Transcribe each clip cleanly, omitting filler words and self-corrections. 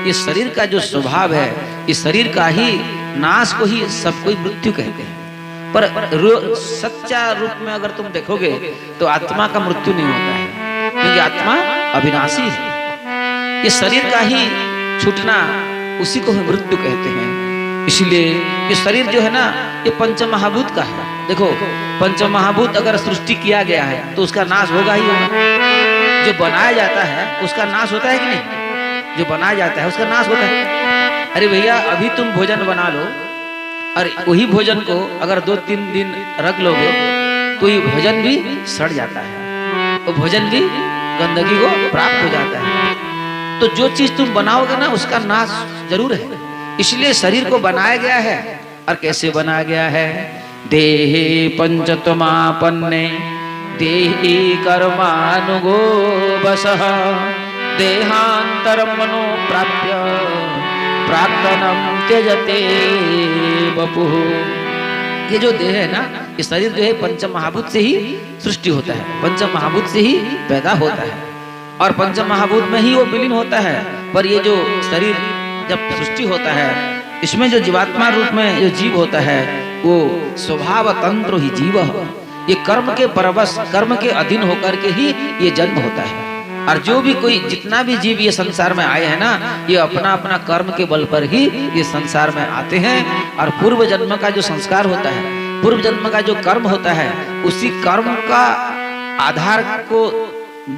ये शरीर का जो स्वभाव है, इस शरीर का ही नाश को ही सब कोई मृत्यु कहते हैं। पर सच्चा रूप में अगर तुम देखोगे तो आत्मा का मृत्यु नहीं होता है, क्योंकि आत्मा अविनाशी है। ये शरीर का ही छूटना, उसी को हम मृत्यु कहते हैं। इसलिए ये शरीर जो है ना, ये पंच महाभूत का है। देखो, पंच महाभूत अगर सृष्टि किया गया है तो उसका नाश होगा ही होगा। जो बनाया जाता है उसका नाश होता है कि नहीं? जो बनाया जाता है उसका नाश होता है। अरे भैया, अभी तुम भोजन बना लो और वही भोजन को अगर 2-3 दिन रख लोगे तो ये भोजन भी सड़ जाता है, तो भोजन भी गंदगी को प्राप्त हो जाता है। तो जो चीज तुम बनाओगे ना उसका नाश जरूर है। इसलिए शरीर को बनाया गया है। और कैसे बनाया गया है? देहे पंचतमापन्ने देहि कर्मानुगो वसः देहांतरम मनो प्राप्य प्राक्तनम त्यजते वपुः। ये जो देह है ना, ये शरीर जो है पंच महाभूत से ही सृष्टि होता है, पंच महाभूत से ही पैदा होता है और पंच महाभूत में ही वो विलीन होता है। पर ये जो शरीर जब सृष्टि होता है, इसमें जो जीवात्मा रूप में जो जीव होता है वो स्वभाव तंत्र ही जीव है। ये कर्म के परवश, कर्म के अधीन होकर के ही ये जन्म होता है। और जो भी कोई, जितना भी जीव ये संसार में आए हैं ना, ये अपना अपना कर्म के बल पर ही ये संसार में आते हैं। और पूर्व जन्म का जो संस्कार होता है, पूर्व जन्म का जो कर्म होता है, उसी कर्म का आधार को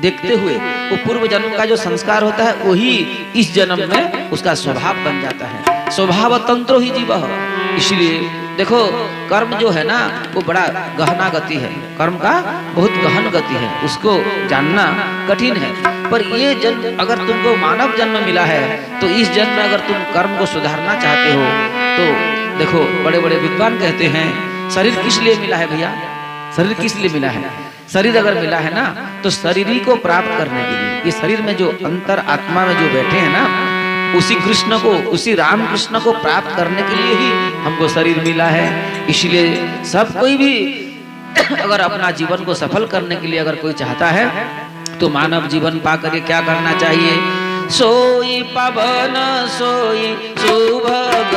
देखते हुए वो पूर्व जन्म का जो संस्कार होता है वही इस जन्म में उसका स्वभाव बन जाता है। स्वभाव तंत्र ही जीव है। इसलिए देखो, कर्म जो है ना वो बड़ा गहना गति है, कर्म का बहुत गहन गति है, उसको जानना कठिन है। पर ये जन्म अगर तुमको मानव जन्म मिला है तो इस जन्म में अगर तुम कर्म को सुधारना चाहते हो तो देखो, बड़े बड़े विद्वान कहते हैं शरीर किस लिए मिला है भैया? शरीर किस लिए मिला है? शरीर अगर मिला है ना तो शरीर ही को प्राप्त करने के लिए, ये शरीर में जो अंतर आत्मा में जो बैठे हैं ना, उसी कृष्ण को, उसी राम कृष्ण को प्राप्त करने के लिए ही हमको शरीर मिला है। इसलिए सब कोई भी अगर अपना जीवन को सफल करने के लिए अगर कोई चाहता है तो मानव जीवन पा करके क्या करना चाहिए? सोई पवन सोई सुभग